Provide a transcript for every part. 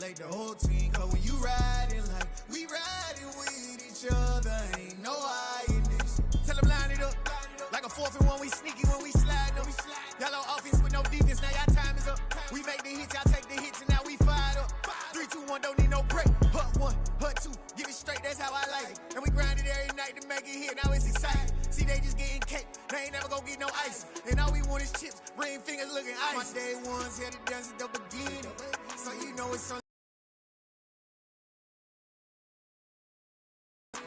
Congratulate the whole team, cause when you riding like we riding with each other, ain't no hiding this. Tell them line it up, like a 4th and 1, we sneaky when we slide them. Y'all on offense with no defense, now y'all time is up. We make the hits, y'all take the hits, and now we fired up. 3, 2, 1, don't need no break. Hut 1, hut 2, give it straight, that's how I like it. And we grind it every night to make it hit, now it's exciting. See, they just getting cake, they ain't never gonna get no ice. And all we want is chips, ring fingers looking ice. My day ones here to dance at the beginning, so you know it's on.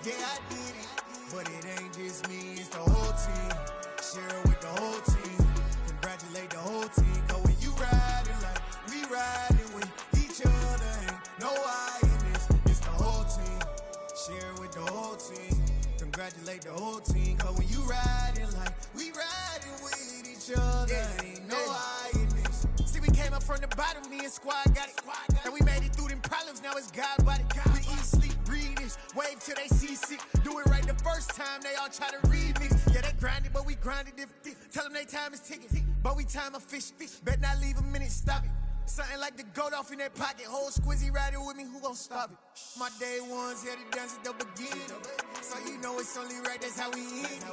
Yeah, I did it, but it ain't just me, it's the whole team. Share it with the whole team. Congratulate the whole team, cause when you riding like we riding with each other, ain't no hiding, it's the whole team. Share it with the whole team. Congratulate the whole team, cause when you riding like we riding with each other, ain't no hiding. See, we came up from the bottom, me and squad got it. And we made it through them problems, now it's God body. We eat, sleep, breathe this, wave till they see sick. Do it right the first time, they all try to remix. Yeah, they grinded, but we grinded different. Tell them they time is ticking, but we time a fish. Bet not leave a minute, stop it. Something like the goat off in that pocket. Whole squizzy riding with me, who gon' stop it? My day ones here to dance at the beginning, so you know it's only right, that's how we end.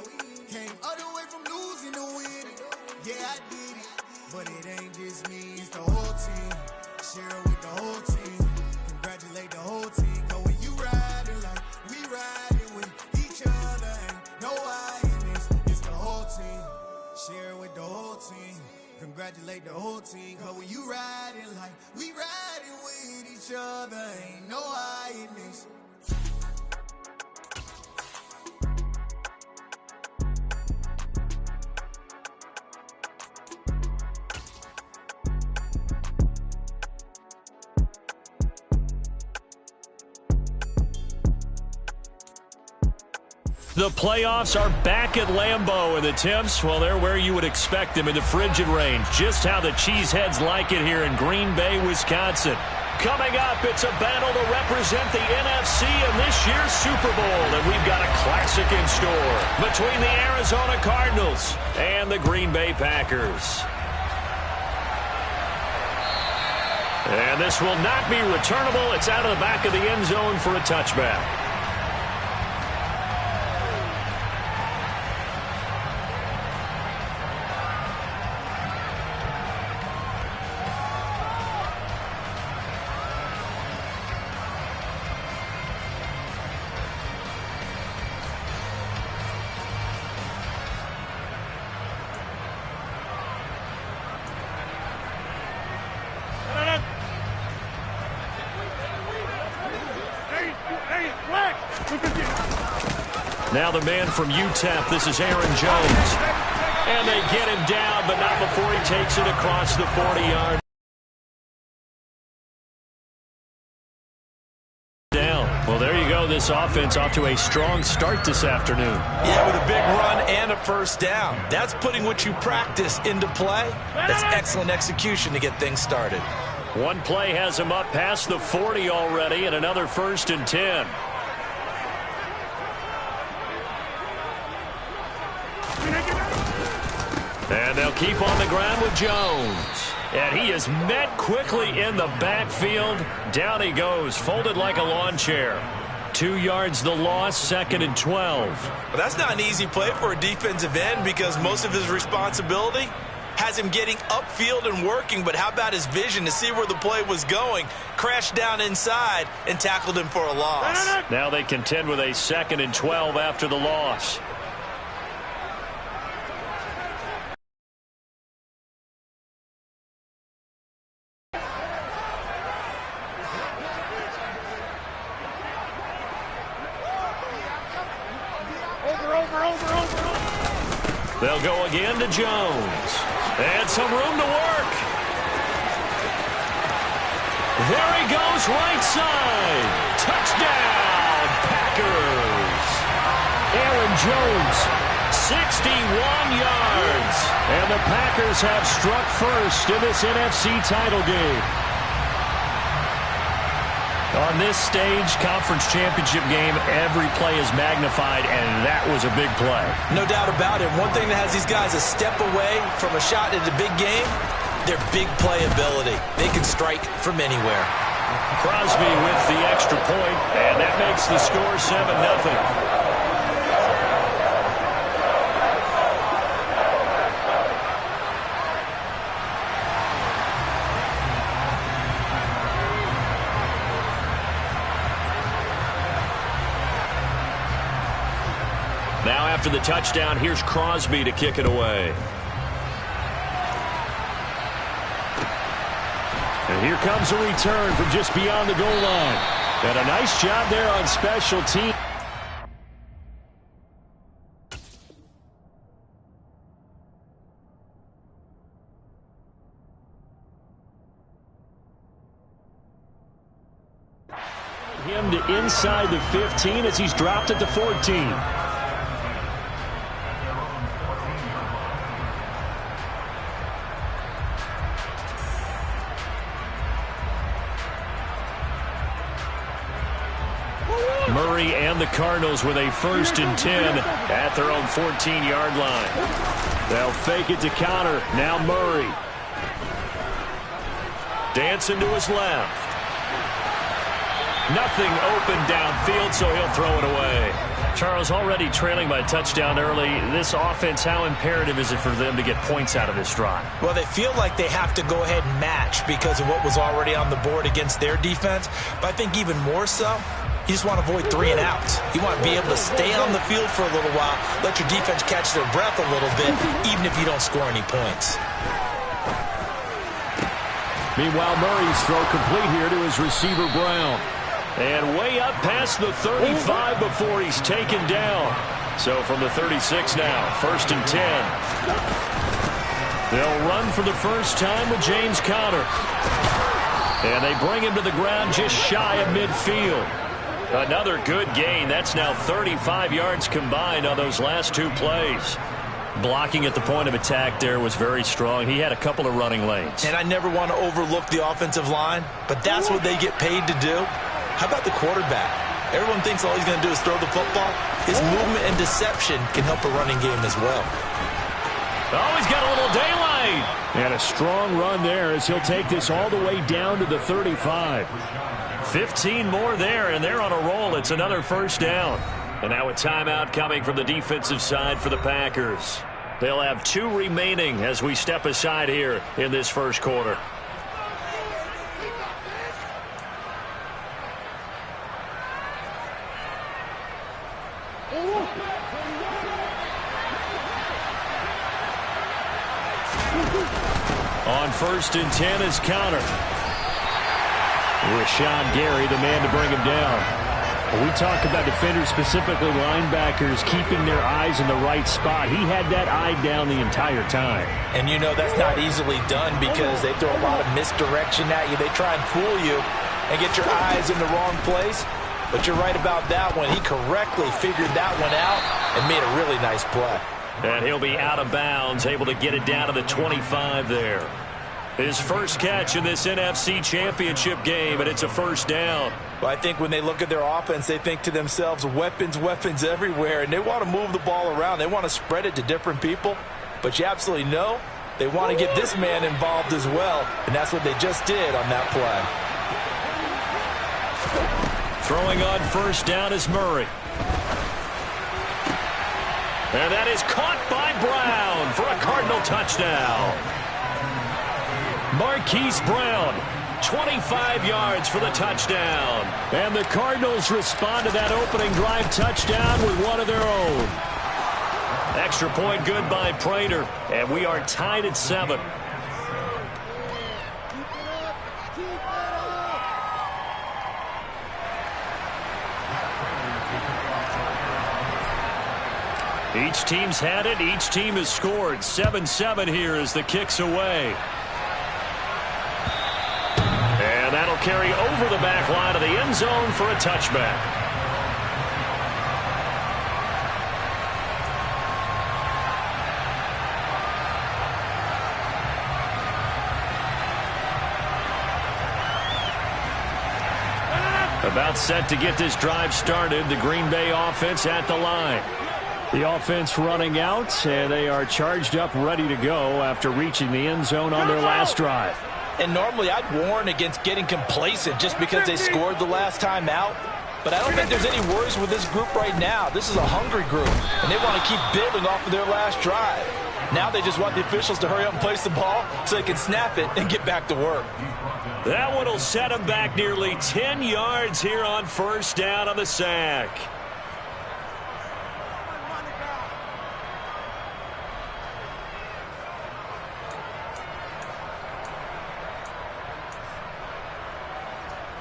Came all the way from losing to winning. Yeah, I did it, but it ain't just me, it's the whole team. Share it with the whole team. Congratulate the whole team, cause when you riding like we riding with each other, ain't no hiding, it's the whole team. Share it with the whole team. Congratulate the whole team, cause when you riding like we riding with each other, ain't no hiding this. The playoffs are back at Lambeau, and the temps, well, they're where you would expect them in the frigid range. Just how the Cheeseheads like it here in Green Bay, Wisconsin. Coming up, it's a battle to represent the NFC in this year's Super Bowl, and we've got a classic in store between the Arizona Cardinals and the Green Bay Packers. And this will not be returnable. It's out of the back of the end zone for a touchback. Now the man from UTEP, this is Aaron Jones. And they get him down, but not before he takes it across the 40-yard. Down. Well, there you go. This offense off to a strong start this afternoon. Yeah, with a big run and a first down. That's putting what you practice into play. That's excellent execution to get things started. One play has him up past the 40 already, and another 1st and 10. And they'll keep on the ground with Jones. And he is met quickly in the backfield. Down he goes, folded like a lawn chair. 2 yards the loss, 2nd and 12. Well, that's not an easy play for a defensive end because most of his responsibility has him getting upfield and working, but how about his vision to see where the play was going? Crashed down inside and tackled him for a loss. Now they contend with a 2nd and 12 after the loss. They'll go again to Jones. And some room to work. There he goes, right side. Touchdown, Packers. Aaron Jones, 61 yards. And the Packers have struck first in this NFC title game. On this stage, conference championship game, every play is magnified, and that was a big play. No doubt about it. One thing that has these guys a step away from a shot at a big game, their big play ability. They can strike from anywhere. Crosby with the extra point, and that makes the score 7-0. Now after the touchdown, here's Crosby to kick it away. And here comes a return from just beyond the goal line. And a nice job there on special teams. Him to inside the 15 as he's dropped it to 14. Murray and the Cardinals with a 1st and 10 at their own 14-yard line. They'll fake it to counter. Now Murray. Dancing to his left. Nothing open downfield, so he'll throw it away. Charles, already trailing by a touchdown early. This offense, how imperative is it for them to get points out of this drive? Well, they feel like they have to go ahead and match because of what was already on the board against their defense. But I think even more so, you just want to avoid 3 and outs. You want to be able to stay on the field for a little while, let your defense catch their breath a little bit, even if you don't score any points. Meanwhile, Murray's throw complete here to his receiver, Brown. And way up past the 35 before he's taken down. So from the 36 now, 1st and 10. They'll run for the first time with James Conner. And they bring him to the ground just shy of midfield. Another good gain. That's now 35 yards combined on those last 2 plays. Blocking at the point of attack there was very strong. He had a couple of running lanes. And I never want to overlook the offensive line, but that's what they get paid to do. How about the quarterback? Everyone thinks all he's going to do is throw the football. His movement and deception can help a running game as well. Oh, he's got a little daylight. And a strong run there as he'll take this all the way down to the 35. 15 more there, and they're on a roll. It's another 1st down. And now a timeout coming from the defensive side for the Packers. They'll have 2 remaining as we step aside here in this 1st quarter. On 1st and 10 is Conner. Rashawn Gary, the man to bring him down. When we talk about defenders, specifically linebackers, keeping their eyes in the right spot. He had that eye down the entire time. And you know that's not easily done because they throw a lot of misdirection at you. They try and fool you and get your eyes in the wrong place. But you're right about that one. He correctly figured that one out and made a really nice play. And he'll be out of bounds, able to get it down to the 25 there. His first catch in this NFC Championship game, and it's a 1st down. Well, I think when they look at their offense, they think to themselves, weapons, weapons everywhere, and they want to move the ball around. They want to spread it to different people, but you absolutely know they want to get this man involved as well, and that's what they just did on that play. Throwing on 1st down is Murray. And that is caught by Brown for a Cardinal touchdown. Marquise Brown, 25 yards for the touchdown. And the Cardinals respond to that opening drive touchdown with one of their own. Extra point good by Prater, and we are tied at 7. Each team's had it. Each team has scored. 7-7 here as the kick's away. And that'll carry over the back line of the end zone for a touchback. About set to get this drive started. The Green Bay offense at the line. The offense running out, and they are charged up, ready to go after reaching the end zone on their last drive. And normally I'd warn against getting complacent just because they scored the last time out. But I don't think there's any worries with this group right now. This is a hungry group, and they want to keep building off of their last drive. Now they just want the officials to hurry up and place the ball so they can snap it and get back to work. That one will set them back nearly 10 yards here on first down on the sack.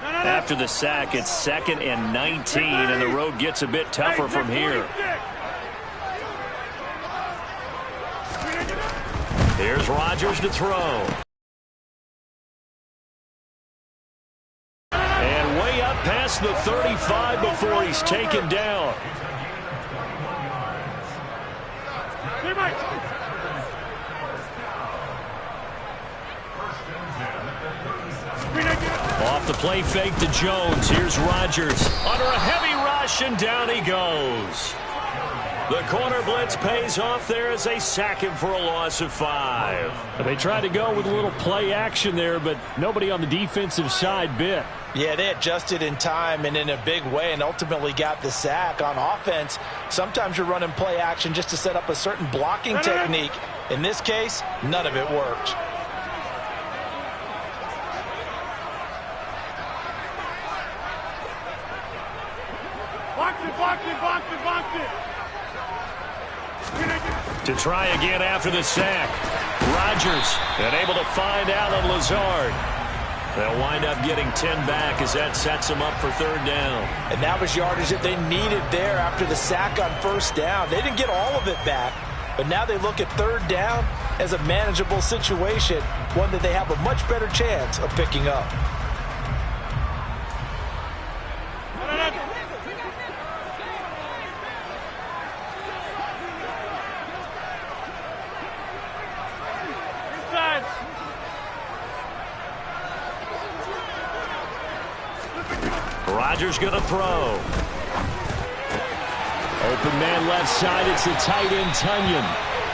After the sack, it's 2nd and 19, and the road gets a bit tougher from here. Here's Rodgers to throw. And way up past the 35 before he's taken down. Off the play fake to Jones. Here's Rodgers under a heavy rush, and down he goes. The corner blitz pays off there as they sack him for a loss of 5. They tried to go with a little play action there, but nobody on the defensive side bit. Yeah, they adjusted in time and in a big way and ultimately got the sack. On offense, sometimes you're running play action just to set up a certain blocking technique. In this case, none of it worked. To try again after the sack. Rodgers unable to find Allen Lazard. They'll wind up getting 10 back as that sets them up for 3rd down. And that was yardage that they needed there after the sack on 1st down. They didn't get all of it back, but now they look at 3rd down as a manageable situation, one that they have a much better chance of picking up. Rodgers going to throw. Open man left side. It's the tight end, Tonyan.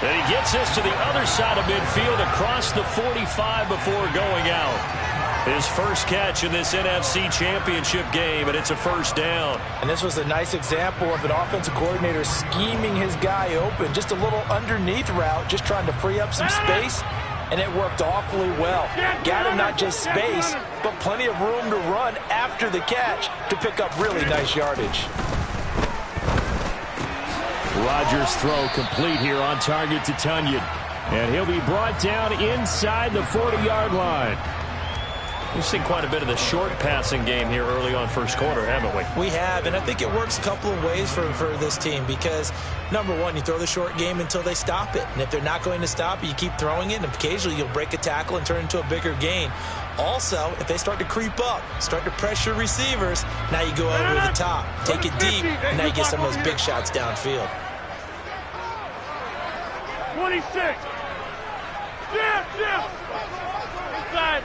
And he gets this to the other side of midfield across the 45 before going out. His first catch in this NFC Championship game, and it's a 1st down. And this was a nice example of an offensive coordinator scheming his guy open. Just a little underneath route, just trying to free up some space. And it worked awfully well. Got him not just space, but plenty of room to run after the catch to pick up really nice yardage. Rodgers' throw complete here on target to Tonyan. And he'll be brought down inside the 40-yard line. We've seen quite a bit of the short passing game here early on first quarter, haven't we? We have, and I think it works a couple of ways for this team because, number one, you throw the short game until they stop it. And if they're not going to stop it, you keep throwing it, and occasionally you'll break a tackle and turn it into a bigger gain. Also, if they start to creep up, start to pressure receivers, now you go over the top, take it deep, and now you get some of those big shots downfield. 26. Jim. Inside.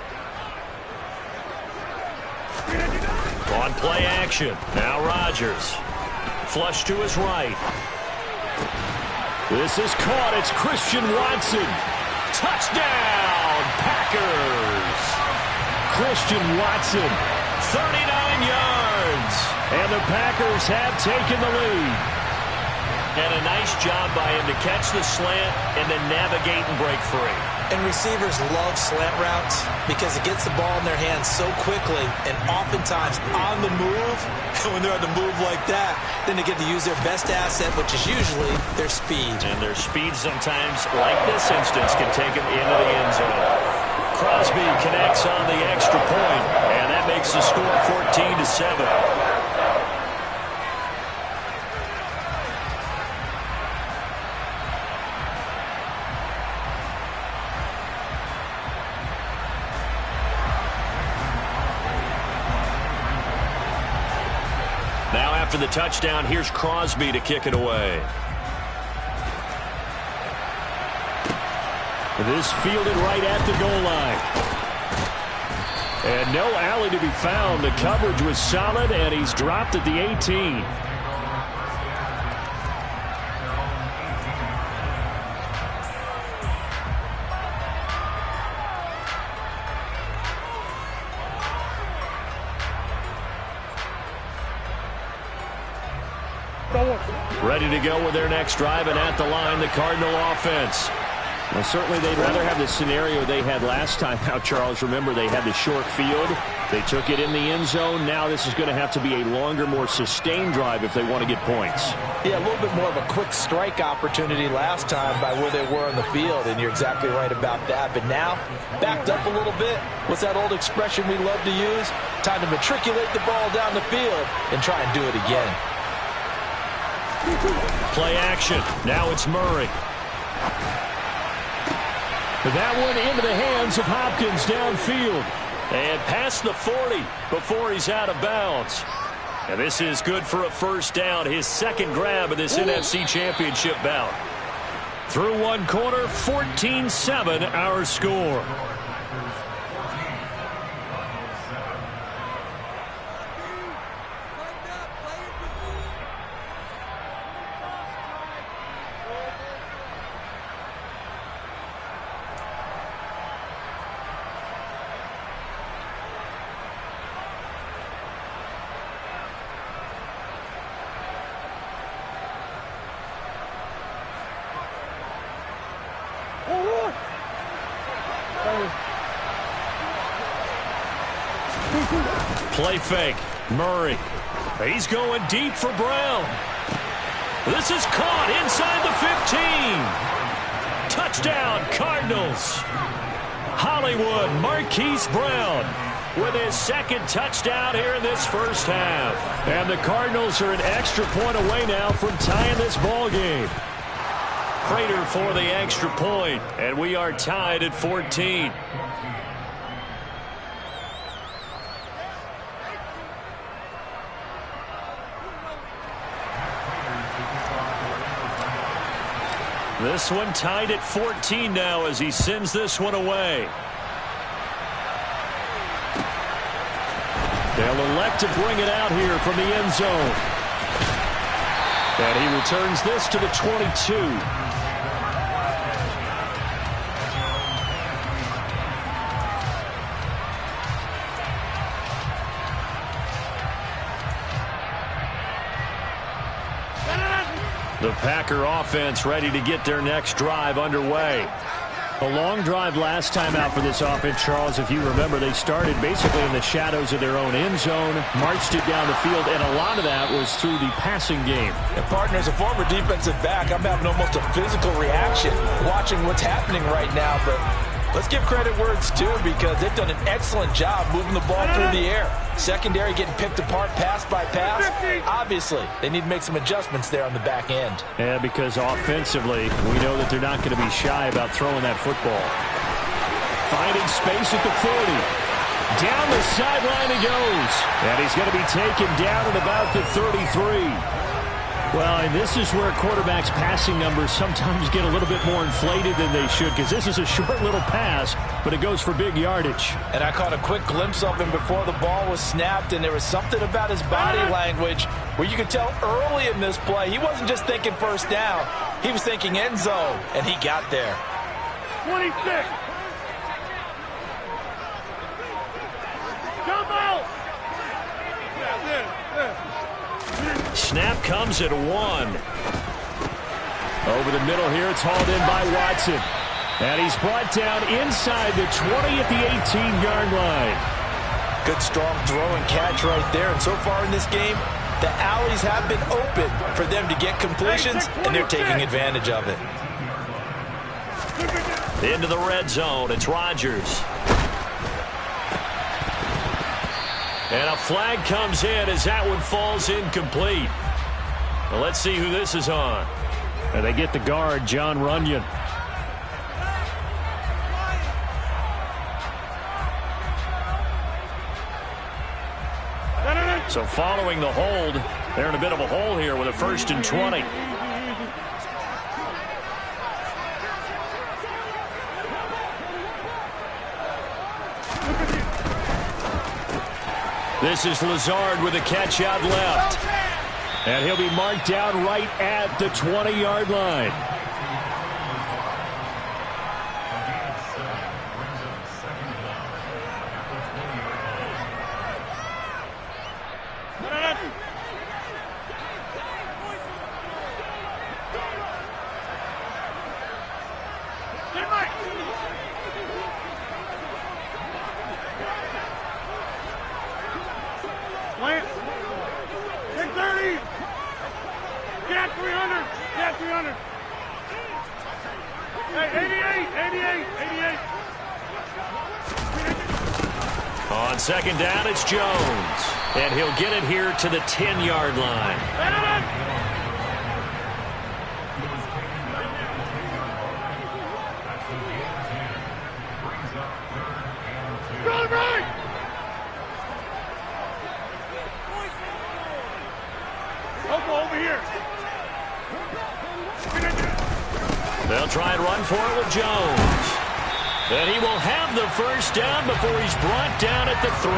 On play action. Now Rodgers. Flush to his right. This is caught. It's Christian Watson. Touchdown, Packers. Christian Watson, 39 yards. And the Packers have taken the lead. And a nice job by him to catch the slant and then navigate and break free. And receivers love slant routes because it gets the ball in their hands so quickly and oftentimes on the move. And when they're on the move like that, then they get to use their best asset, which is usually their speed. And their speed sometimes, like this instance, can take them into the end zone. Crosby connects on the extra point, and that makes the score 14-7. Now after the touchdown, here's Crosby to kick it away. This fielded right at the goal line. And no alley to be found. The coverage was solid, and he's dropped at the 18. ready to go with their next drive, and at the line, the Cardinal offense. Well, certainly they'd rather have the scenario they had last time out, Charles. Remember, they had the short field. They took it in the end zone. Now this is going to have to be a longer, more sustained drive if they want to get points. Yeah, a little bit more of a quick strike opportunity last time by where they were on the field, and you're exactly right about that. But now, backed up a little bit. What's that old expression we love to use? Time to matriculate the ball down the field and try and do it again. Play action. Now it's Murray. That one into the hands of Hopkins downfield. And past the 40 before he's out of bounds. And this is good for a first down. His second grab of this NFC Championship bout. Through one quarter, 14-7 our score. Play fake. Murray. He's going deep for Brown. This is caught inside the 15. Touchdown, Cardinals. Hollywood Marquise Brown with his second touchdown here in this first half. And the Cardinals are an extra point away now from tying this ball game. Prater for the extra point, and we are tied at 14. This one tied at 14 now as he sends this one away. They'll elect to bring it out here from the end zone. And he returns this to the 22. The Packer offense ready to get their next drive underway. A long drive last time out for this offense, Charles. If you remember, they started basically in the shadows of their own end zone, marched it down the field, and a lot of that was through the passing game. And partner, as a former defensive back, I'm having almost a physical reaction watching what's happening right now. But let's give credit where it's due because they've done an excellent job moving the ball through the air. Secondary getting picked apart pass by pass. Obviously, they need to make some adjustments there on the back end. Yeah, because offensively, we know that they're not going to be shy about throwing that football. Finding space at the 40. Down the sideline he goes. And he's going to be taken down at about the 33. Well, and this is where quarterbacks' passing numbers sometimes get a little bit more inflated than they should because this is a short little pass, but it goes for big yardage. And I caught a quick glimpse of him before the ball was snapped, and there was something about his body language where you could tell early in this play he wasn't just thinking first down. He was thinking end zone, and he got there. 26. Come out. Snap comes at 1. Over the middle here, it's hauled in by Watson. And he's brought down inside the 20 at the 18-yard line. Good, strong throw and catch right there. And so far in this game, the alleys have been open for them to get completions, and they're taking advantage of it. Into the red zone, it's Rodgers. And a flag comes in as that one falls incomplete. Well, let's see who this is on. And they get the guard, John Runyon. So following the hold, they're in a bit of a hole here with a 1st and 20. This is Lazard with a catch out left. And he'll be marked down right at the 20-yard line. Plant. 630. Get 300. Get 300. Hey, 88. On second down, it's Jones. And he'll get it here to the 10-yard line. Over here. They'll try and run for it with Jones. And he will have the first down before he's brought down at the 3.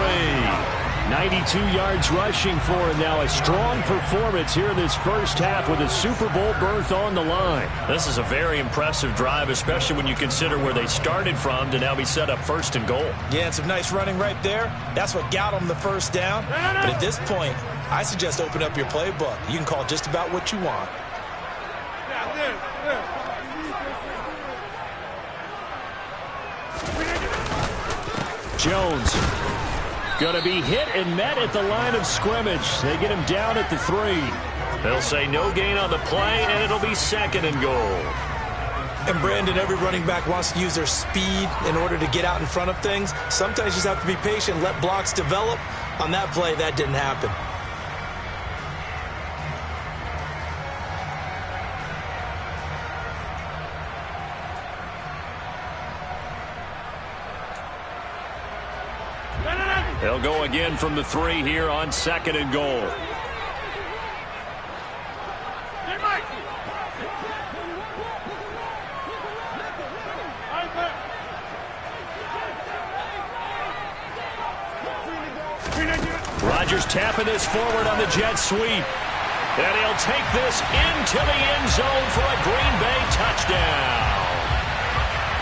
92 yards rushing for him now. A strong performance here in this first half with a Super Bowl berth on the line. This is a very impressive drive, especially when you consider where they started from to now be set up first and goal. Yeah, and some nice running right there. That's what got him the first down. But at this point, I suggest open up your playbook. You can call just about what you want. Jones going to be hit and met at the line of scrimmage. They get him down at the 3. They'll say no gain on the play, and it'll be second and goal. And Brandon, every running back wants to use their speed in order to get out in front of things. Sometimes you just have to be patient, let blocks develop. On that play, that didn't happen. They'll go again from the 3 here on second and goal. Rodgers tapping this forward on the jet sweep. And he'll take this into the end zone for a Green Bay touchdown.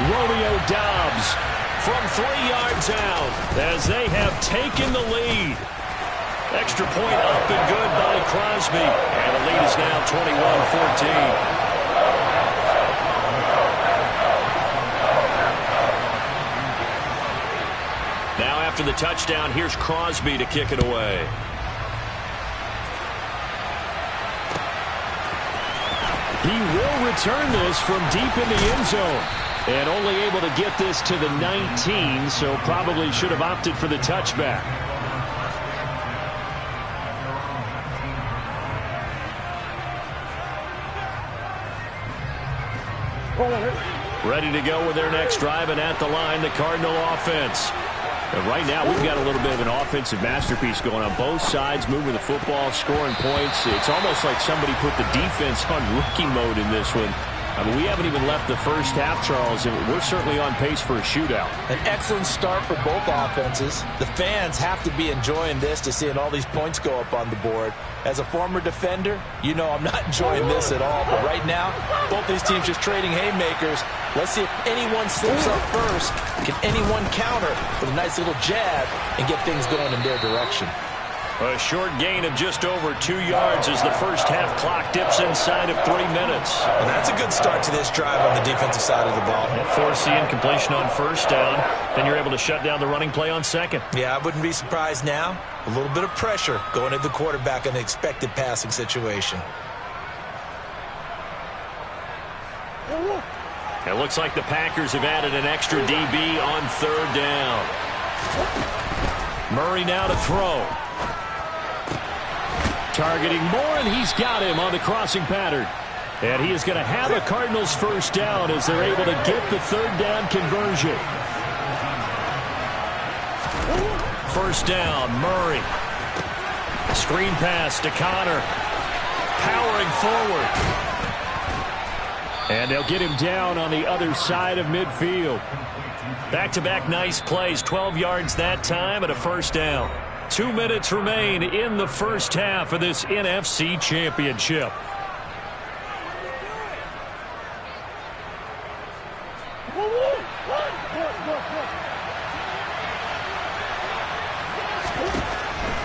Romeo Doubs from 3 yards out as they have taken the lead. Extra point up and good by Crosby. And the lead is now 21-14. Now after the touchdown, here's Crosby to kick it away. He will return this from deep in the end zone. And only able to get this to the 19, so probably should have opted for the touchback. Ready to go with their next drive, and at the line, the Cardinal offense. And right now, we've got a little bit of an offensive masterpiece going on both sides, moving the football, scoring points. It's almost like somebody put the defense on rookie mode in this one. I mean, we haven't even left the first half, Charles, and we're certainly on pace for a shootout. An excellent start for both offenses. The fans have to be enjoying this to seeing all these points go up on the board. As a former defender, you know I'm not enjoying this at all. But right now, both these teams just trading haymakers. Let's see if anyone slips up first. Can anyone counter with a nice little jab and get things going in their direction? A short gain of just over 2 yards as the first half clock dips inside of 3 minutes. And that's a good start to this drive on the defensive side of the ball. Force the incompletion on first down. Then you're able to shut down the running play on second. Yeah, I wouldn't be surprised now. A little bit of pressure going at the quarterback in the expected passing situation. It looks like the Packers have added an extra DB on third down. Murray now to throw. Targeting Moore, and he's got him on the crossing pattern. And he is going to have a Cardinals first down as they're able to get the third down conversion. First down, Murray. Screen pass to Connor. Powering forward. And they'll get him down on the other side of midfield. Back-to-back nice plays, 12 yards that time and a first down. 2 minutes remain in the first half of this NFC Championship.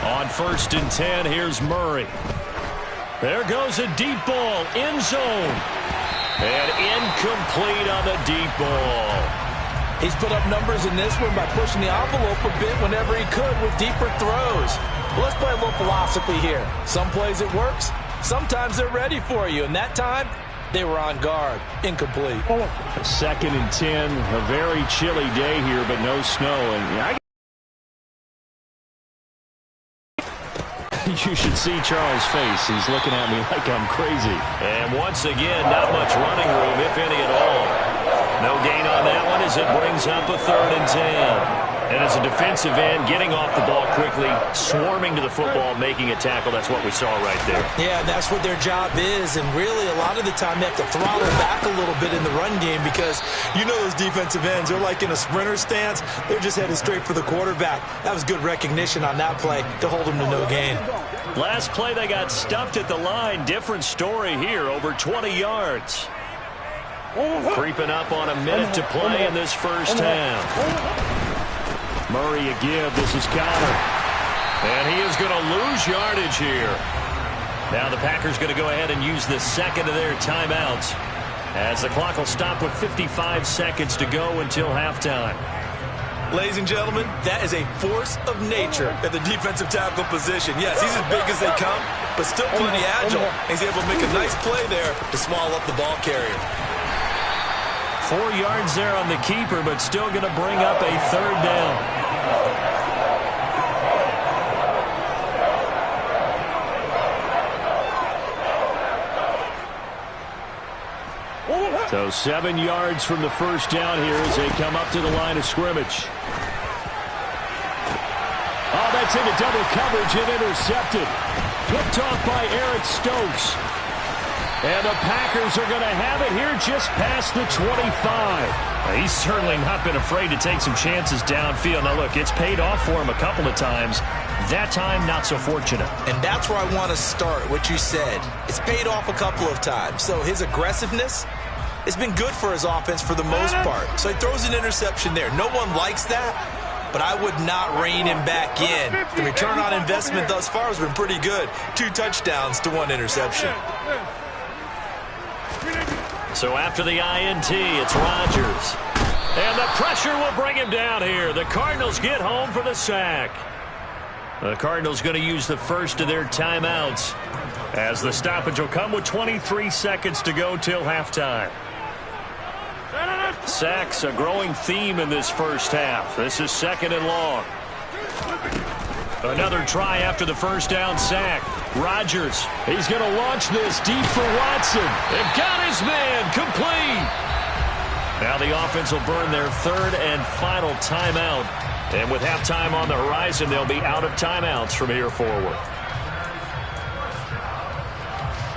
On 1st and 10, here's Murray. There goes a deep ball, end zone. And incomplete on the deep ball. He's put up numbers in this one by pushing the envelope a bit whenever he could with deeper throws. Well, let's play a little philosophy here. Some plays it works. Sometimes they're ready for you. And that time, they were on guard. Incomplete. 2nd and 10. A very chilly day here, but no snow. And you should see Charles' face. He's looking at me like I'm crazy. And once again, not much running room, if any at all. No gain on that one as it brings up a 3rd and 10. And as a defensive end, getting off the ball quickly, swarming to the football, making a tackle. That's what we saw right there. Yeah, that's what their job is. And really, a lot of the time, they have to throttle back a little bit in the run game because you know those defensive ends, they're like in a sprinter stance. They're just headed straight for the quarterback. That was good recognition on that play to hold them to no gain. Last play, they got stuffed at the line. Different story here, over 20 yards. Creeping up on a minute to play in this first half. Murray a give. This is Connor. And he is going to lose yardage here. Now the Packers going to go ahead and use the second of their timeouts as the clock will stop with 55 seconds to go until halftime. Ladies and gentlemen, that is a force of nature at the defensive tackle position. Yes, he's as big as they come, but still plenty agile. He's able to make a nice play there to swallow up the ball carrier. 4 yards there on the keeper, but still going to bring up a 3rd down. So 7 yards from the first down here as they come up to the line of scrimmage. Oh, that's into double coverage and intercepted. Picked off by Eric Stokes. And the Packers are going to have it here just past the 25. He's certainly not been afraid to take some chances downfield. Now, look, it's paid off for him a couple of times. That time, not so fortunate. And that's where I want to start, what you said. It's paid off a couple of times. So his aggressiveness has been good for his offense for the most part. So he throws an interception there. No one likes that, but I would not rein him back in. The return on investment thus far has been pretty good. 2 touchdowns to 1 interception. So after the INT, it's Rodgers. And the pressure will bring him down here. The Cardinals get home for the sack. The Cardinals going to use the first of their timeouts as the stoppage will come with 23 seconds to go till halftime. Sacks, a growing theme in this first half. This is 2nd and long. Another try after the first down sack. Rodgers, he's going to launch this deep for Watson. And got his man complete. Now the offense will burn their 3rd and final timeout. And with halftime on the horizon, they'll be out of timeouts from here forward.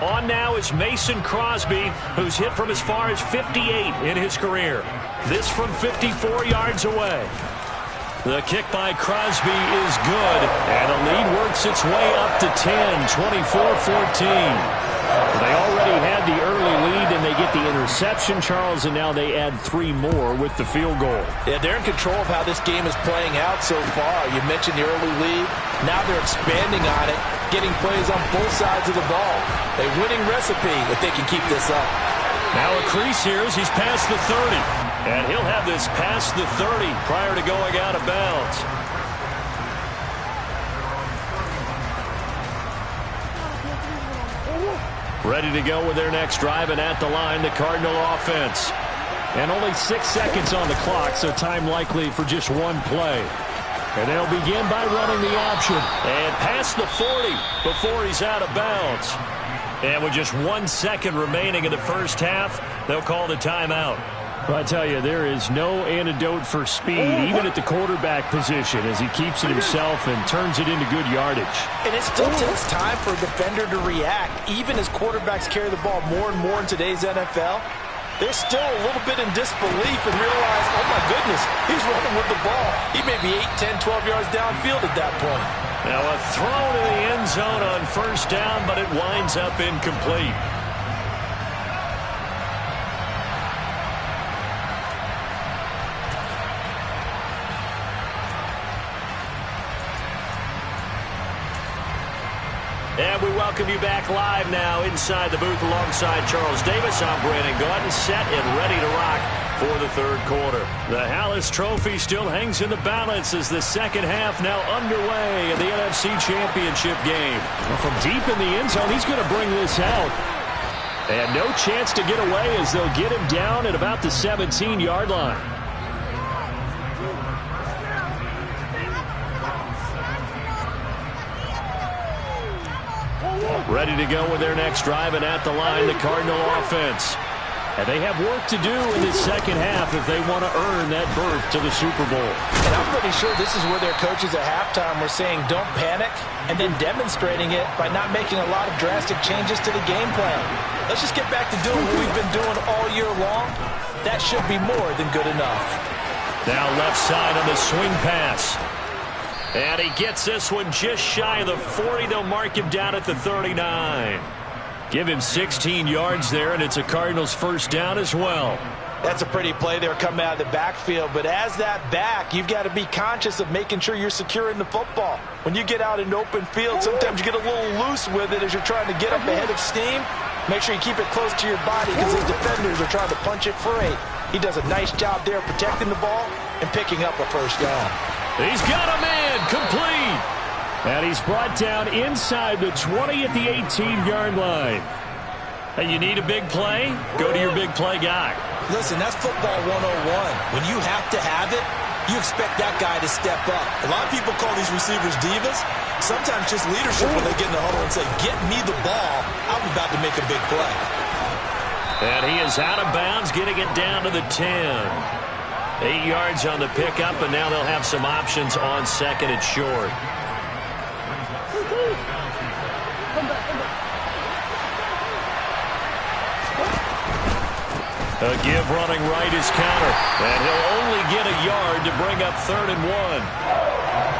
On now is Mason Crosby, who's hit from as far as 58 in his career. This from 54 yards away. The kick by Crosby is good, and the lead works its way up to 10, 24-14. They already had the early lead, and they get the interception, Charles, and now they add 3 more with the field goal. Yeah, they're in control of how this game is playing out so far. You mentioned the early lead. Now they're expanding on it, getting plays on both sides of the ball. A winning recipe if they can keep this up. Now a crease here as he's past the 30. And he'll have this past the 30 prior to going out of bounds. Ready to go with their next drive, and at the line, the Cardinal offense. And only 6 seconds on the clock, so time likely for just 1 play. And they'll begin by running the option. And past the 40 before he's out of bounds. And with just 1 second remaining in the first half, they'll call the timeout. Well, I tell you, there is no antidote for speed, even at the quarterback position, as he keeps it himself and turns it into good yardage. And it still takes time for a defender to react. Even as quarterbacks carry the ball more and more in today's NFL, they're still a little bit in disbelief and realize, oh my goodness, he's running with the ball. He may be 8, 10, 12 yards downfield at that point. Now a throw to the end zone on first down, but it winds up incomplete. And we welcome you back live now inside the booth alongside Charles Davis. I'm Brandon Gaudin, set and ready to rock for the third quarter. The Hallis Trophy still hangs in the balance as the second half now underway in the NFC Championship game. From deep in the end zone, he's going to bring this out. And no chance to get away as they'll get him down at about the 17-yard line. Ready to go with their next drive, and at the line, the Cardinal offense. And they have work to do in this second half if they want to earn that berth to the Super Bowl. And I'm pretty sure this is where their coaches at halftime were saying don't panic, and then demonstrating it by not making a lot of drastic changes to the game plan. Let's just get back to doing what we've been doing all year long. That should be more than good enough. Now left side on the swing pass. And he gets this one just shy of the 40. They'll mark him down at the 39. Give him 16 yards there, and it's a Cardinals first down as well. That's a pretty play there coming out of the backfield. But as that back, you've got to be conscious of making sure you're securing the football. When you get out in open field, sometimes you get a little loose with it as you're trying to get up ahead of steam. Make sure you keep it close to your body because the defenders are trying to punch it free. He does a nice job there protecting the ball and picking up a first down. He's got a man complete. And he's brought down inside the 20 at the 18-yard line. Hey, you need a big play? Go to your big play guy. Listen, that's football 101. When you have to have it, you expect that guy to step up. A lot of people call these receivers divas. Sometimes just leadership when they get in the huddle and say, get me the ball. I'm about to make a big play. And he is out of bounds, getting it down to the 10. 8 yards on the pickup, and now they'll have some options on second and short. A give running right is counter, and he'll only get a yard to bring up 3rd and 1.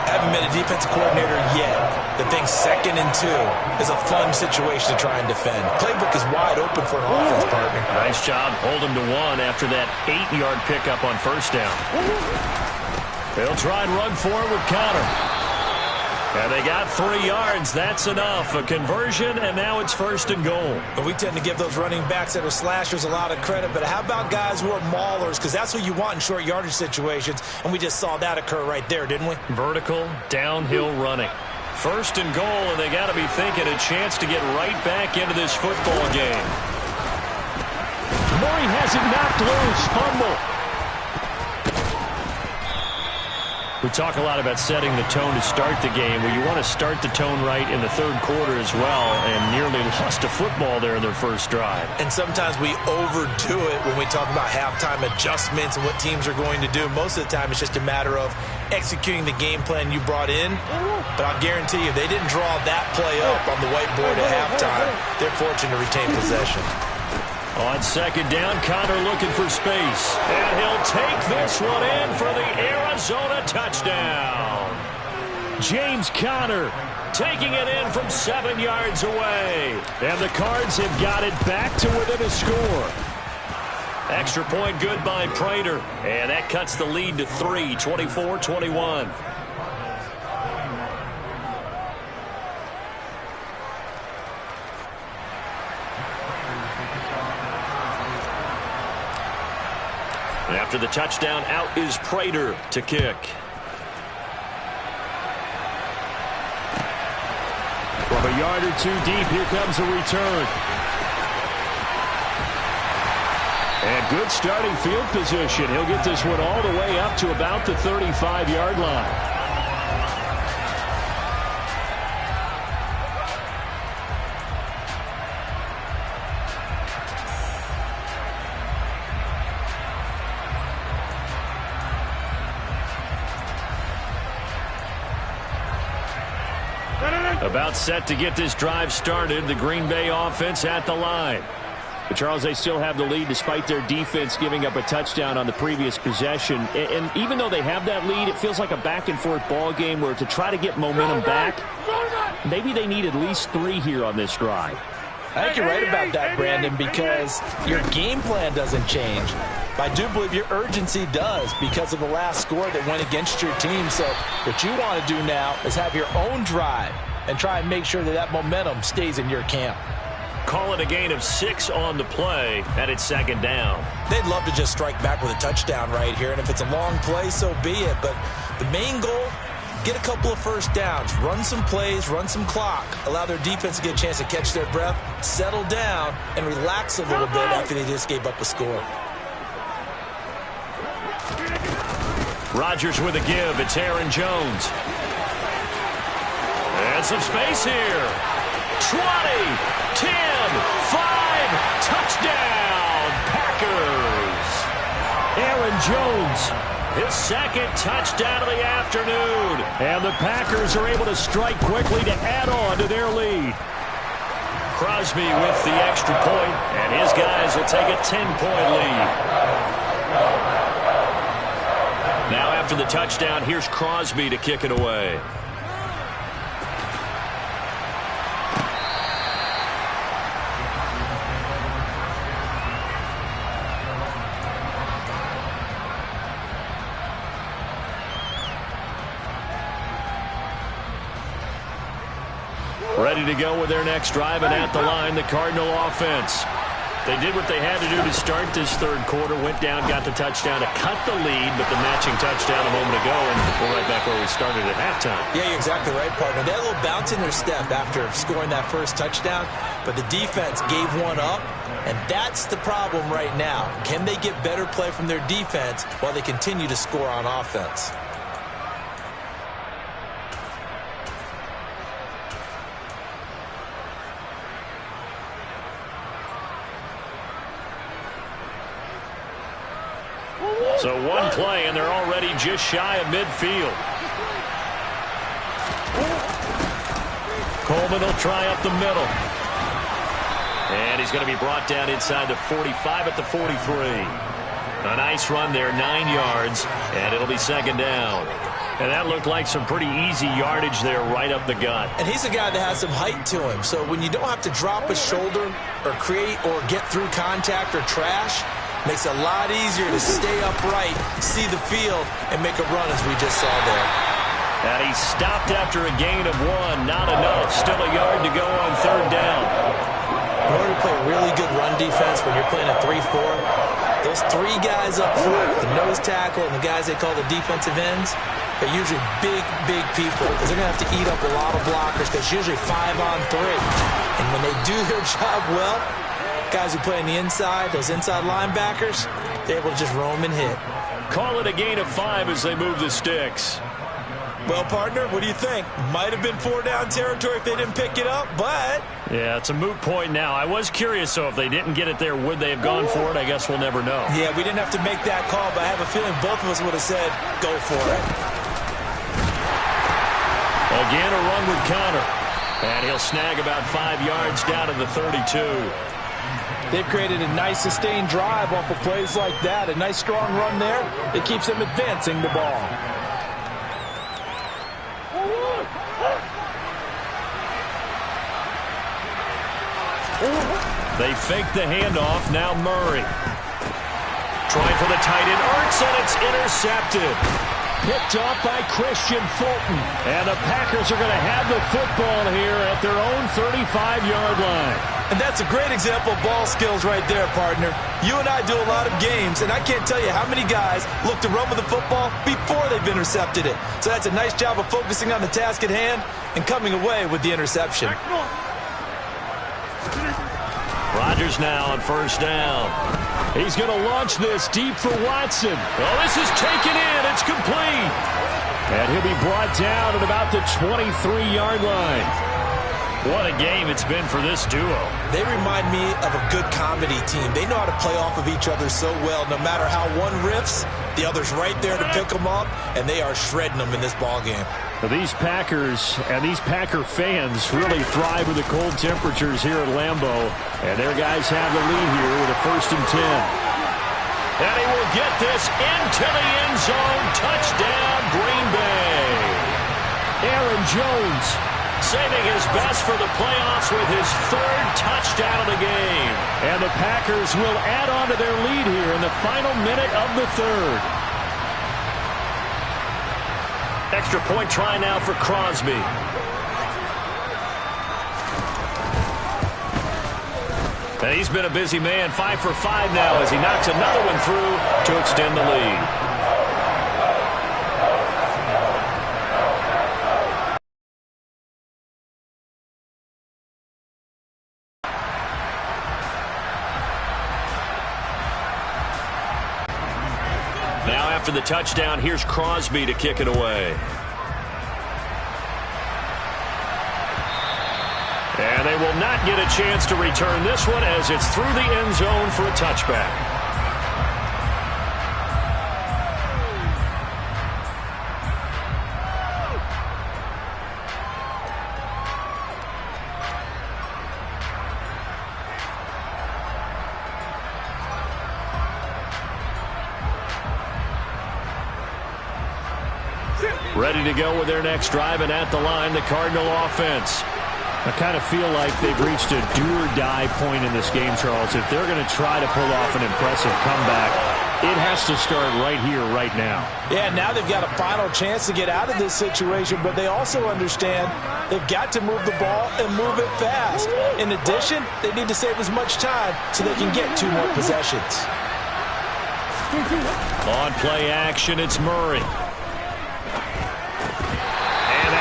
Haven't been a defensive coordinator yet. The thing 2nd and 2 is a fun situation to try and defend. Playbook is wide open for an offense, partner. Nice job. Hold him to 1 after that 8-yard pickup on first down. They'll try and run forward with Connor. And they got 3 yards. That's enough. A conversion, and now it's 1st and goal. But we tend to give those running backs that are slashers a lot of credit. But how about guys who are maulers? Because that's what you want in short yardage situations. And we just saw that occur right there, didn't we? Vertical, downhill running. 1st and goal, and they got to be thinking a chance to get right back into this football game. Murray has it knocked loose. Fumble. We talk a lot about setting the tone to start the game. Well, you want to start the tone right in the 3rd quarter as well, and nearly lost a football there in their first drive. And sometimes we overdo it when we talk about halftime adjustments and what teams are going to do. Most of the time, it's just a matter of executing the game plan you brought in. But I'll guarantee you, they didn't draw that play up on the whiteboard at halftime. They're fortunate to retain possession. On 2nd down, Connor looking for space. And he'll take this one in for the Arizona touchdown. James Conner taking it in from 7 yards away. And the Cards have got it back to within a score. Extra point good by Prater. And that cuts the lead to 3, 24-21. After the touchdown, out is Prater to kick. From a yard or 2 deep, here comes a return. And good starting field position. He'll get this one all the way up to about the 35-yard line. About set to get this drive started. The Green Bay offense at the line. But Charles, they still have the lead despite their defense giving up a touchdown on the previous possession. And even though they have that lead, it feels like a back-and-forth ball game where to try to get momentum back, maybe they need at least 3 here on this drive. I think you're right about that, Brandon, because your game plan doesn't change. But I do believe your urgency does because of the last score that went against your team. So what you want to do now is have your own drive and try and make sure that that momentum stays in your camp. call it a gain of 6 on the play, and it's second down. They'd love to just strike back with a touchdown right here, and if it's a long play, so be it. But the main goal, get a couple of first downs, run some plays, run some clock, allow their defense to get a chance to catch their breath, settle down, and relax a little bit after they just gave up a score. Rodgers with a give. It's Aaron Jones. And some space here. 20, 10, 5, touchdown, Packers. Aaron Jones, his second touchdown of the afternoon. And the Packers are able to strike quickly to add on to their lead. Crosby with the extra point, and his guys will take a 10-point lead. Now after the touchdown, here's Crosby to kick it away. Ready to go with their next drive, and at the line, the Cardinal offense. They did what they had to do to start this third quarter, went down, got the touchdown to cut the lead, but the matching touchdown a moment ago, and we're right back where we started at halftime. Yeah, you're exactly right, partner. They had a little bounce in their step after scoring that first touchdown, but the defense gave one up, and that's the problem right now. Can they get better play from their defense while they continue to score on offense? So one play, and they're already just shy of midfield. Coleman will try up the middle. And he's going to be brought down inside the 45 at the 43. A nice run there, 9 yards, and it'll be second down. And that looked like some pretty easy yardage there right up the gut. And he's a guy that has some height to him. So when you don't have to drop a shoulder or create or get through contact or trash, makes it a lot easier to stay upright, see the field, and make a run as we just saw there. And he stopped after a gain of 1. Not enough. Still a yard to go on third down. In order to play really good run defense when you're playing a 3-4, those 3 guys up front, the nose tackle and the guys they call the defensive ends, they're usually big, big people because they're going to have to eat up a lot of blockers because it's usually 5-on-3. And when they do their job well, guys who play on the inside, those inside linebackers, they're able to just roam and hit. Call it a gain of 5 as they move the sticks. Well, partner, what do you think? Might have been 4-down territory if they didn't pick it up, but... Yeah, it's a moot point now. I was curious, so if they didn't get it there, would they have gone for it? I guess we'll never know. Yeah, we didn't have to make that call, but I have a feeling both of us would have said, go for it. Again, a run with Connor. And he'll snag about 5 yards down to the 32. They've created a nice sustained drive off of plays like that. A nice strong run there. It keeps them advancing the ball. They fake the handoff. Now Murray. Trying for the tight end. Ertz, and it's intercepted. Picked off by Christian Fulton. And the Packers are going to have the football here at their own 35-yard line. And that's a great example of ball skills right there, partner. You and I do a lot of games, and I can't tell you how many guys look to run with the football before they've intercepted it. So that's a nice job of focusing on the task at hand and coming away with the interception. Rodgers now on first down. He's going to launch this deep for Watson. Oh, this is taken in. It's complete. And he'll be brought down at about the 23-yard line. What a game it's been for this duo. They remind me of a good comedy team. They know how to play off of each other so well. No matter how one riffs, the other's right there to pick them up, and they are shredding them in this ballgame. These Packers and these Packer fans really thrive with the cold temperatures here at Lambeau. And their guys have the lead here with a 1st and 10. And he will get this into the end zone. Touchdown, Green Bay. Aaron Jones saving his best for the playoffs with his 3rd touchdown of the game. And the Packers will add on to their lead here in the final minute of the 3rd. Extra point try now for Crosby. He's been a busy man, 5 for 5 now as he knocks another one through to extend the lead. Now after the touchdown, here's Crosby to kick it away. And they will not get a chance to return this one as it's through the end zone for a touchback. Ready to go with their next drive, and at the line, the Cardinal offense. I kind of feel like they've reached a do-or-die point in this game, Charles. If they're going to try to pull off an impressive comeback, it has to start right here, right now. Yeah, now they've got a final chance to get out of this situation, but they also understand they've got to move the ball and move it fast. In addition, they need to save as much time so they can get 2 more possessions. On play action, it's Murray.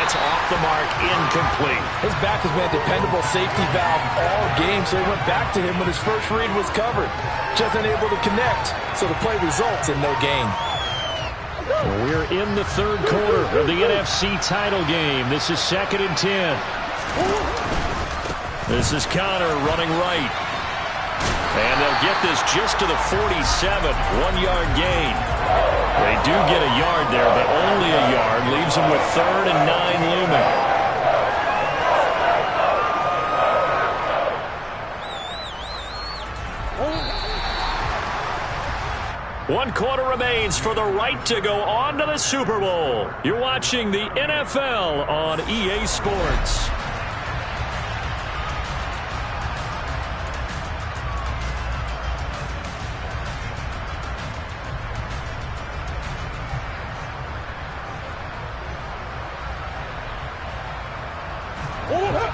Off the mark, incomplete. His back has been a dependable safety valve all game, so he went back to him when his first read was covered. Just unable to connect, so the play results in no gain. Well, we're in the third quarter of the NFC title game. This is 2nd and 10. This is Connor running right. And they'll get this just to the 47, 1-yard gain. They do get a yard there, but only a yard. Leaves them with 3rd and 9 looming. One quarter remains for the right to go on to the Super Bowl. You're watching the NFL on EA Sports.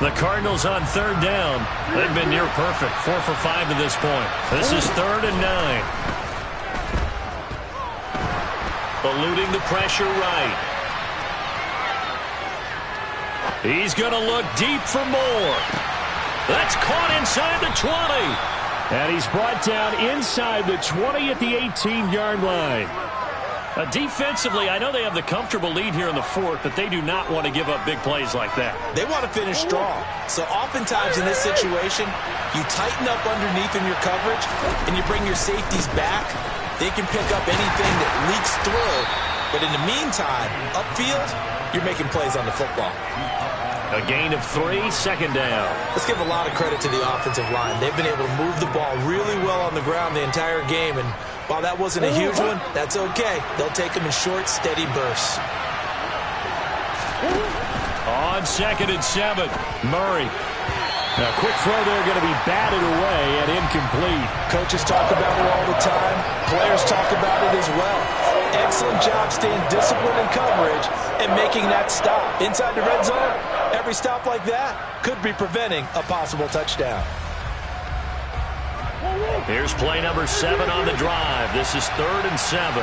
The Cardinals on 3rd down. They've been near perfect. 4 for 5 to this point. This is 3rd and 9. Eluding the pressure right. He's going to look deep for more. That's caught inside the 20. And he's brought down inside the 20 at the 18-yard line. Defensively, I know they have the comfortable lead here in the 4th, but they do not want to give up big plays like that. They want to finish strong. So oftentimes in this situation, you tighten up underneath in your coverage, and you bring your safeties back. They can pick up anything that leaks through. But in the meantime, upfield, you're making plays on the football. A gain of 3, 2nd down. Let's give a lot of credit to the offensive line. They've been able to move the ball really well on the ground the entire game, and while that wasn't a huge one, that's okay. They'll take them in short, steady bursts. On 2nd and 7, Murray. Now, quick throw there, going to be batted away and incomplete. Coaches talk about it all the time. Players talk about it as well. Excellent job staying disciplined in coverage and making that stop. Inside the red zone, every stop like that could be preventing a possible touchdown. Here's play number 7 on the drive. This is 3rd and 7.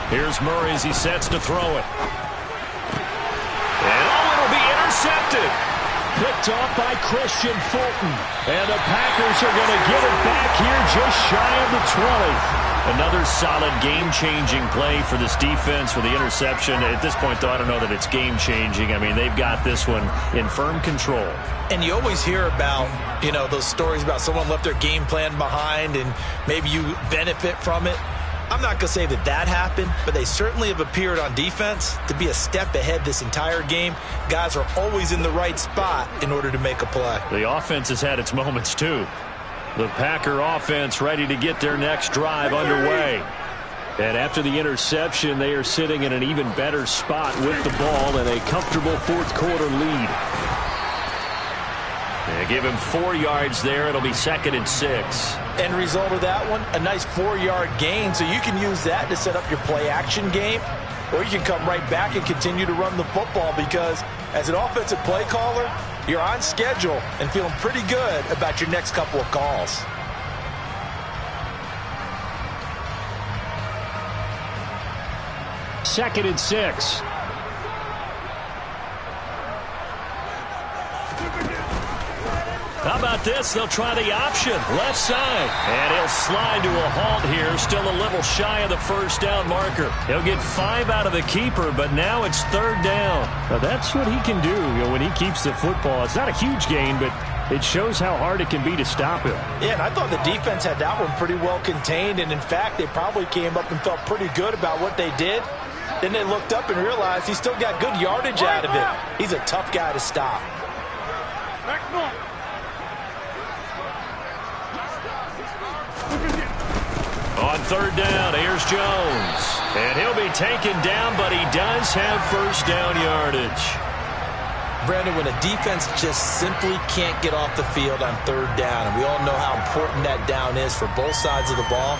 Here's Murray as he sets to throw it. And it'll be intercepted. Picked off by Christian Fulton. And the Packers are going to get it back here just shy of the 20. Another solid game-changing play for this defense with the interception. At this point, though, I don't know that it's game-changing. I mean, they've got this one in firm control. And you always hear about, those stories about someone left their game plan behind and maybe you benefit from it. I'm not going to say that happened, but they certainly have appeared on defense to be a step ahead this entire game. Guys are always in the right spot in order to make a play. The offense has had its moments, too. The Packer offense ready to get their next drive underway. And after the interception, they are sitting in an even better spot with the ball and a comfortable 4th quarter lead. They give him 4 yards there. It'll be 2nd and 6. End result of that one, a nice 4-yard gain. So you can use that to set up your play action game, or you can come right back and continue to run the football because As an offensive play caller, you're on schedule and feeling pretty good about your next couple of calls. Second and 6. How about this? They'll try the option. Left side. And he'll slide to a halt here. Still a little shy of the first down marker. He'll get 5 out of the keeper, but now it's third down. Now that's what he can do, when he keeps the football. It's not a huge gain, but it shows how hard it can be to stop him. Yeah, and I thought the defense had that one pretty well contained. And, in fact, they probably came up and felt pretty good about what they did. Then they looked up and realized he still got good yardage out of it. He's a tough guy to stop. Next one. On third down, here's Jones. And he'll be taken down, but he does have first down yardage. Brandon, when a defense just simply can't get off the field on third down, and we all know how important that down is for both sides of the ball,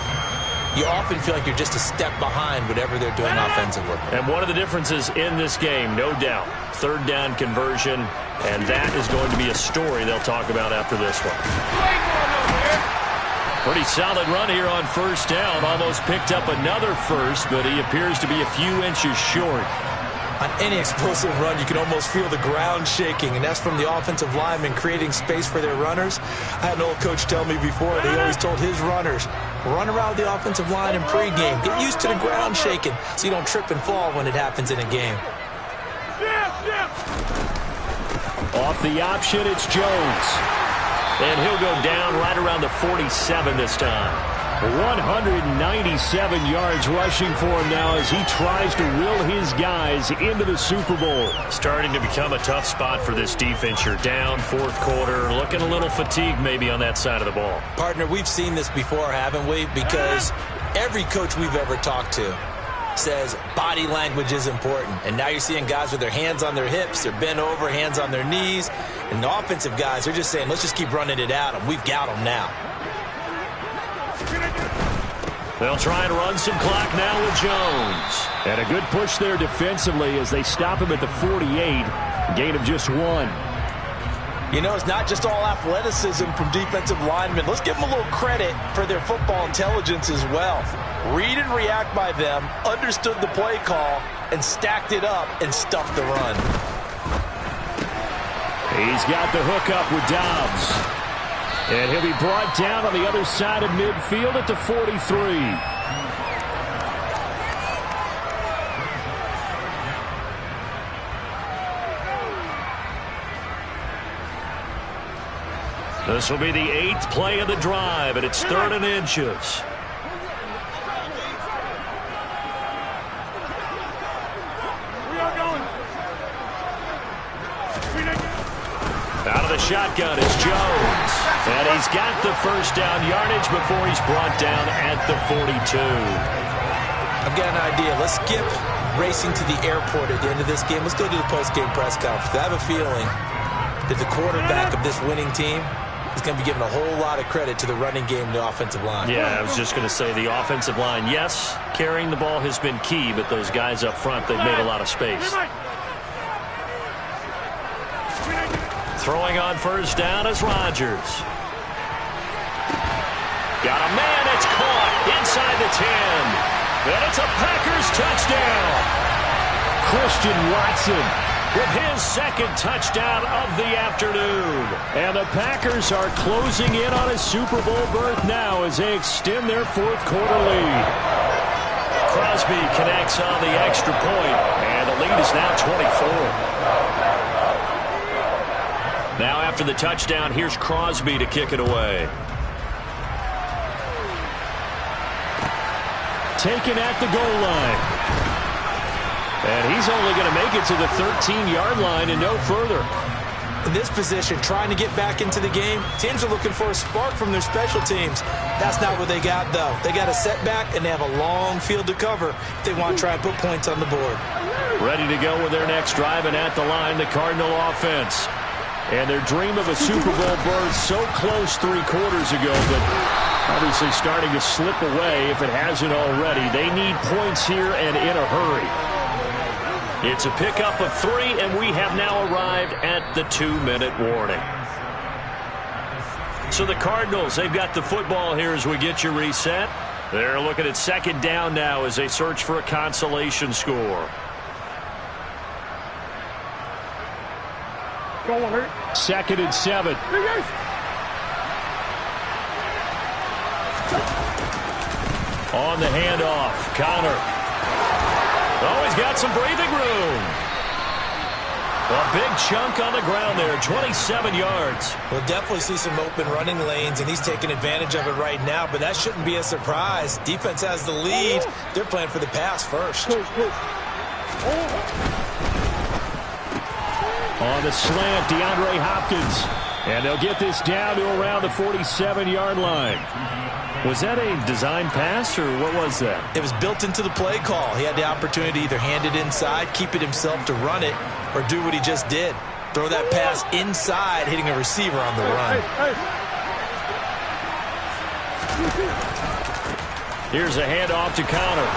you often feel like you're just a step behind whatever they're doing offensively. And one of the differences in this game, no doubt, third down conversion, and that is going to be a story they'll talk about after this one. Pretty solid run here on first down. Almost picked up another first, but he appears to be a few inches short. On any explosive run, you can almost feel the ground shaking, and that's from the offensive linemen creating space for their runners. I had an old coach tell me before that he always told his runners, run around the offensive line in pregame. Get used to the ground shaking so you don't trip and fall when it happens in a game. Off the option, it's Jones. And he'll go down right around the 47 this time. 197 yards rushing for him now as he tries to will his guys into the Super Bowl. Starting to become a tough spot for this defense. You're down fourth quarter, looking a little fatigued maybe on that side of the ball. Partner, we've seen this before, haven't we? Because every coach we've ever talked to says body language is important. And now you're seeing guys with their hands on their hips, they're bent over, hands on their knees. And the offensive guys, they're just saying, let's just keep running it out, and we've got them now. They'll try and run some clock now with Jones. And a good push there defensively as they stop him at the 48. Gain of just 1. You know, it's not just all athleticism from defensive linemen. Let's give them a little credit for their football intelligence as well. Read and react by them, understood the play call, and stacked it up and stuffed the run. He's got the hookup with Dobbs. And he'll be brought down on the other side of midfield at the 43. This will be the 8th play of the drive, and it's 3rd and inches. Out of the shotgun is Jones. And he's got the first down yardage before he's brought down at the 42. I've got an idea. Let's skip racing to the airport at the end of this game. Let's go to the post-game press conference. I have a feeling that the quarterback of this winning team is going to be given a whole lot of credit to the running game and the offensive line. Yeah, I was just going to say the offensive line, yes, carrying the ball has been key, but those guys up front, they've made a lot of space. Throwing on first down is Rodgers. Got a man, it's caught inside the 10. And it's a Packers touchdown. Christian Watson with his second touchdown of the afternoon. And the Packers are closing in on a Super Bowl berth now as they extend their fourth quarter lead. Crosby connects on the extra point, and the lead is now 24. Now after the touchdown, here's Crosby to kick it away. Taken at the goal line. And he's only going to make it to the 13-yard line and no further. In this position, trying to get back into the game, teams are looking for a spark from their special teams. That's not what they got, though. They got a setback, and they have a long field to cover if they want to try and put points on the board. Ready to go with their next drive, and at the line, the Cardinal offense. And their dream of a Super Bowl berth so close 3 quarters ago, but obviously starting to slip away if it hasn't already. They need points here and in a hurry. It's a pickup of 3, and we have now arrived at the 2-minute warning. So the Cardinals, they've got the football here as we get you reset. They're looking at second down now as they search for a consolation score. Second and 7. On the handoff, Connor. Oh, he's got some breathing room. A big chunk on the ground there, 27 yards. We'll definitely see some open running lanes, and he's taking advantage of it right now, but that shouldn't be a surprise. Defense has the lead. They're playing for the pass first. On the slant, DeAndre Hopkins. And they'll get this down to around the 47-yard line. Was that a design pass, or what was that? It was built into the play call. He had the opportunity to either hand it inside, keep it himself to run it, or do what he just did. Throw that pass inside, hitting a receiver on the run. Here's a handoff to Connor.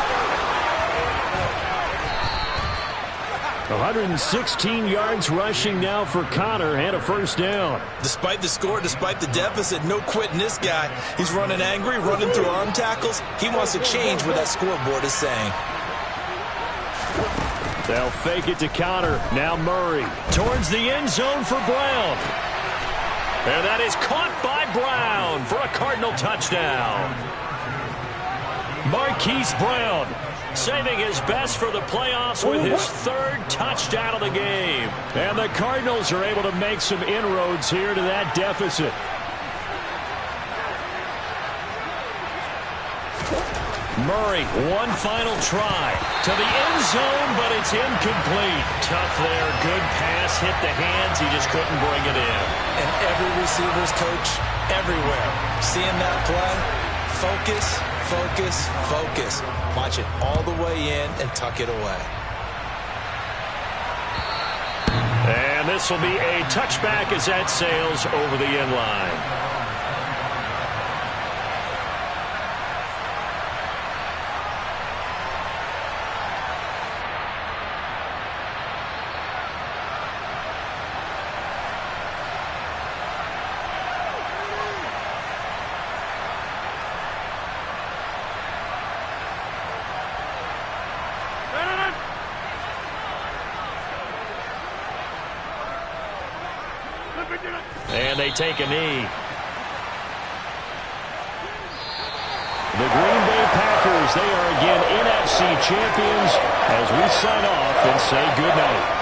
116 yards rushing now for Connor and a first down. Despite the score, despite the deficit, no quitting this guy. He's running angry, running through arm tackles. He wants to change what that scoreboard is saying. They'll fake it to Connor. Now Murray. Towards the end zone for Brown. And that is caught by Brown for a Cardinal touchdown. Marquise Brown saving his best for the playoffs with his 3rd touchdown of the game. And the Cardinals are able to make some inroads here to that deficit. Murray, one final try to the end zone, but it's incomplete. Tough there. Good pass, hit the hands. He just couldn't bring it in. And every receiver's coach everywhere, seeing that play, focus, focus, focus. Watch it all the way in and tuck it away. And this will be a touchback as that sails over the end line. And they take a knee. The Green Bay Packers, they are again NFC champions as we sign off and say goodnight.